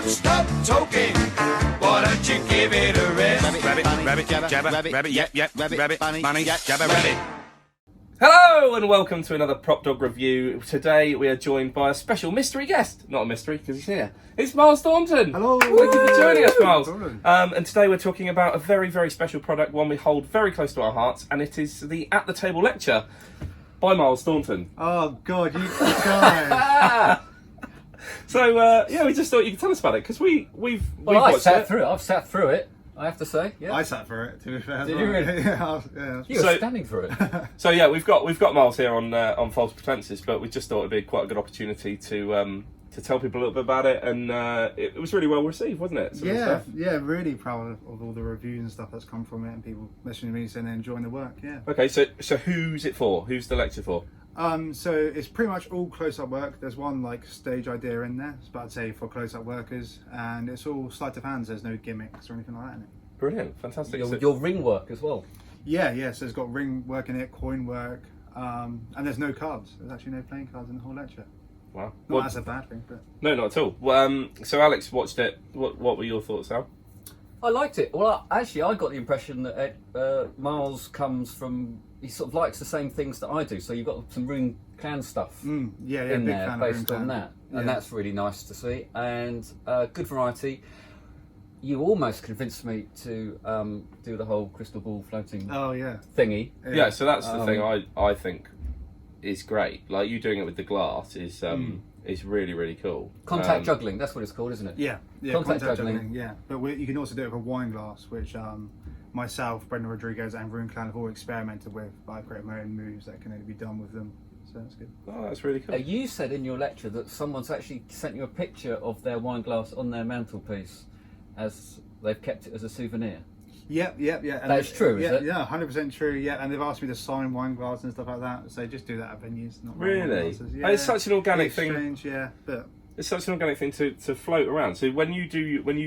stop talking. Why don't you give it a rest? Rabbit, jabber, rabbit, yep, rabbit, bunny, jabber, rabbit. Hello and welcome to another PropDog review. Today we are joined by a special mystery guest. Not a mystery because he's here. It's Myles Thornton. Hello. Thank you for joining us, Myles. No problem. And today we're talking about a very, very special product, one we hold very close to our hearts, and it is the At the Table lecture by Myles Thornton. Oh God, you guys! So we just thought you could tell us about it because we've watched it. I've sat through it. I have to say, yeah. I sat for it. To be fair, Did you really? Yeah. You were standing for it. So yeah, we've got Myles here on False Pretenses, but we just thought it'd be quite a good opportunity to tell people a little bit about it, and it was really well received, wasn't it? Some of the stuff. Yeah, really proud of all the reviews and stuff that's come from it, and people messaging me saying they're enjoying the work. Yeah. Okay, so who's it for? Who's the lecture for? So it's pretty much all close-up work. There's one like stage idea in there, but I'd say for close-up workers, and it's all sleight of hands. There's no gimmicks or anything like that in it. Brilliant, fantastic. Your ring work as well. Yeah. So it's got ring work in it, coin work, and there's no cards. There's actually no playing cards in the whole lecture. Wow. Not that's a bad thing, but no, not at all. Well, so Alex watched it. What were your thoughts, Al? I liked it. Well, actually, I got the impression that Myles comes from. He sort of likes the same things that I do. So you've got some Rune Clan stuff yeah, in big there fan based of on Rune that, Clan. and that's really nice to see. And good variety. You almost convinced me to do the whole crystal ball floating Oh yeah. thingy. Yeah, so that's the thing I think is great. Like you doing it with the glass is really, really cool. Contact juggling, that's what it's called, isn't it? Yeah, Contact juggling. Yeah, but you can also do it with a wine glass, which myself, Brendan Rodriguez, and Rune Clan have all experimented with. But I've created my own moves that can only be done with them, so that's good. Oh, that's really cool. You said in your lecture that someone's actually sent you a picture of their wine glass on their mantelpiece, as they've kept it as a souvenir. Yep. And That's true, is it? Yeah, 100% true. Yeah, and they've asked me to sign wine glasses and stuff like that. So just do that at venues, not wine Really? glasses. And it's such an organic thing. Exchange, yeah, but It's such an organic thing to float around. So when you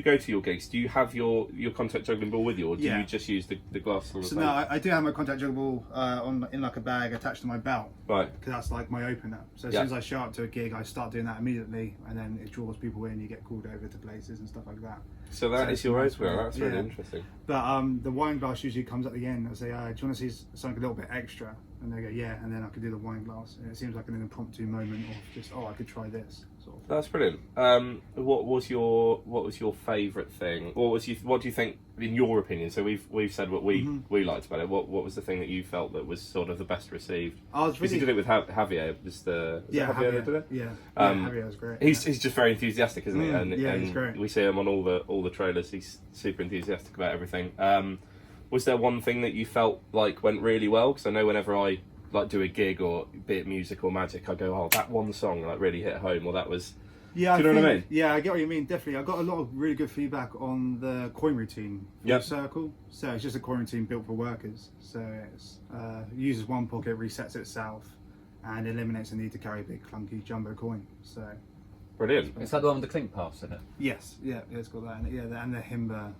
go to your gigs, do you have your contact juggling ball with you, or do you just use the glass? So no, I do have my contact juggle ball in like a bag attached to my belt. Right. Because that's like my opener. So as soon as I show up to a gig, I start doing that immediately, and then it draws people in. You get called over to places and stuff like that. So that is your opener. That's really interesting. But the wine glass usually comes at the end. I say, do you want to see something a little bit extra? And they go, yeah, and then I could do the wine glass. And it seems like an impromptu moment of just, I could try this. Sort of. That's brilliant. What was your favourite thing? What do you think, in your opinion? So we've said what we liked about it. What was the thing that you felt that was sort of the best received? Because you did it with Javier. Javier that did it? Yeah, Javier was great. He's just very enthusiastic, isn't he? And he's great. We see him on all the trailers. He's super enthusiastic about everything. Was there one thing that you felt like went really well? Because I know whenever I like do a gig, or be it music or magic, I go, oh, that one song like really hit home, or that was. Yeah, do you know what I mean? Yeah, I get what you mean. Definitely, I got a lot of really good feedback on the coin routine. Yep. Circle. So it's just a coin routine built for workers. So it uses one pocket, resets itself, and eliminates the need to carry a big clunky jumbo coin. So. Brilliant. Is that the one with the clink paths in it? Yes. Yeah, it's got that in it. Yeah, and the Himba.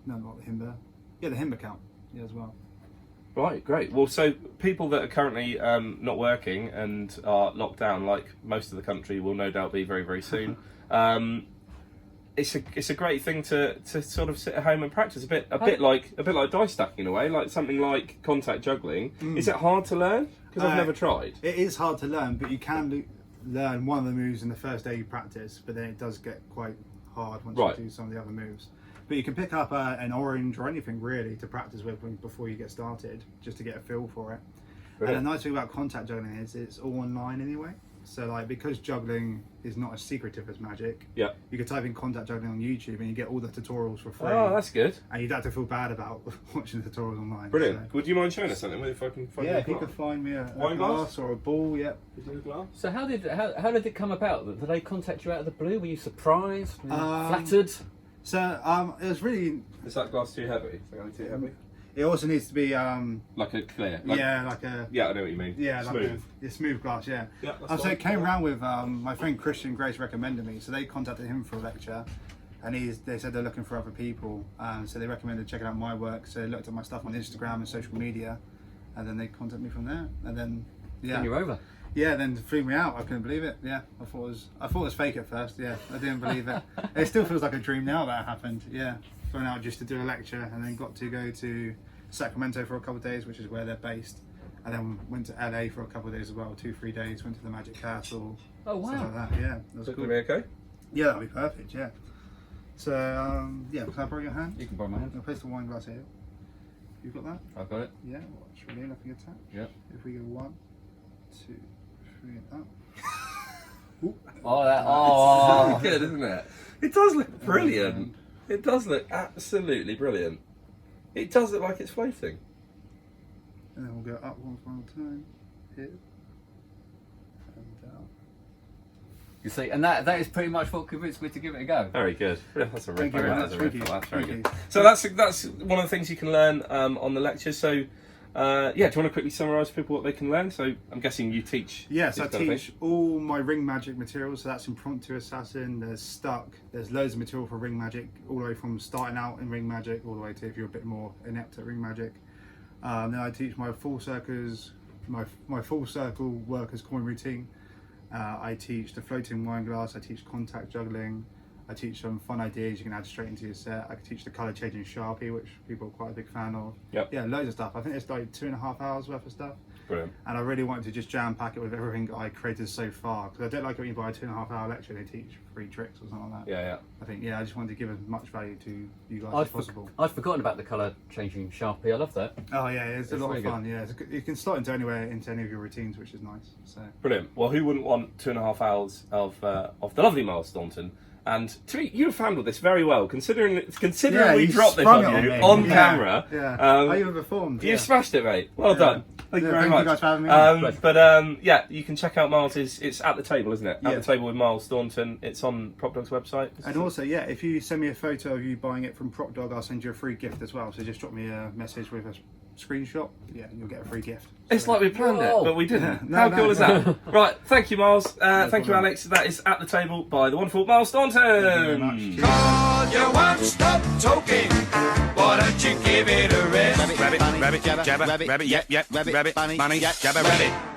No, not the Himba. Yeah, the Himba count. Yeah, as well. Right, great. Well, so people that are currently not working and are locked down, like most of the country will no doubt be very, very soon. It's a great thing to sort of sit at home and practice a bit like dice stacking in a way, like something like contact juggling. Is it hard to learn? Because I've never tried. It is hard to learn, but you can learn one of the moves in the first day you practice. But then it does get quite hard once you do some of the other moves. But you can pick up an orange or anything really to practice with before you get started, just to get a feel for it. Brilliant. And the nice thing about contact juggling is it's all online anyway. So like, because juggling is not as secretive as magic, you could type in contact juggling on YouTube and you get all the tutorials for free. Oh, that's good. And you'd have to feel bad about watching the tutorials online. Brilliant. So. Would you mind showing us something? If I can find if you could find me a wine glass or a ball, glass. So how did it come about? Did they contact you out of the blue? Were you surprised? Flattered? So it was really. Is that glass too heavy? Is that too heavy? It also needs to be like a clear. like a. Yeah, I know what you mean. Yeah, smooth. Like a smooth glass. Yeah. That's so it came around with my friend Christian Grace recommended me, so they contacted him for a lecture, and they said they're looking for other people, so they recommended checking out my work. So they looked at my stuff on Instagram and social media, and then they contacted me from there, and then And you're over. Yeah, then it threw me out. I couldn't believe it. Yeah, I thought it was fake at first. Yeah, I didn't believe it. It still feels like a dream now that it happened. Yeah, going out just to do a lecture, and then got to go to Sacramento for a couple of days, which is where they're based, and then went to LA for a couple of days as well, 2-3 days. Went to the Magic Castle. Oh wow! Stuff like that. Yeah, that was Is it cool. going to be okay? Yeah, that'll be perfect. Yeah. So yeah, can I borrow your hand? You can borrow my hand. I'll place the wine glass here. You've got that? I've got it. Yeah. Watch really nothing attack. Yeah. If we go 1, 2, 3, up. Oh, that. It's good, isn't it? It does look brilliant. It does look absolutely brilliant. It does look like it's floating. And then we'll go up one final time. Here. And down. You see, and that is pretty much what convinced me to give it a go. Very good. That's a rip. Thank you very much. That's a rip. Thank you. That's very Thank good. you. So that's one of the things you can learn on the lectures. So yeah, do you want to quickly summarise for people what they can learn? So I'm guessing you teach. Yes, I this kind of teach thing. all my ring magic materials. So that's Impromptu Assassin. There's Stuck. There's loads of material for ring magic, all the way from starting out in ring magic, all the way to if you're a bit more inept at ring magic. Then I teach my full circles, my full circle workers coin routine. I teach the floating wine glass. I teach contact juggling. I teach some fun ideas you can add straight into your set. I can teach the colour changing Sharpie, which people are quite a big fan of. Yep. Yeah, loads of stuff. I think it's like 2.5 hours worth of stuff. Brilliant. And I really wanted to just jam pack it with everything I created so far, because I don't like it when you buy a 2.5 hour lecture and they teach 3 tricks or something like that. Yeah. I think, I just wanted to give as much value to you guys as possible. I'd forgotten about the colour changing Sharpie. I love that. Oh yeah, it's a lot really of fun. Yeah, you can slot into any of your routines, which is nice. So Brilliant. Well, who wouldn't want 2.5 hours of the lovely Myles Thornton? And to me, you have handled this very well, considering we you dropped this sprung on it you me. on Yeah, camera. Yeah, I even performed. You Yeah. smashed it, mate. Well done. Thank you very thank much. you guys for having me on. But yeah, you can check out Myles. It's at the table, isn't it? At Yeah. the table with Myles Thornton. It's on PropDog's website. And also, if you send me a photo of you buying it from PropDog, I'll send you a free gift as well. So just drop me a message with a screenshot. Yeah, you'll get a free gift. It's like we planned it, Whoa. but we didn't. No, How no, cool is no. that? Right, thank you, Myles. Thank you, problem. Alex. That is At the Table by the wonderful Myles Thornton. Thank you very much. Cheers. Call your one-stop token. Why don't you give it a rest? Rabbit, rabbit, jabber, rabbit, yep, rabbit, bunny, jabber, rabbit.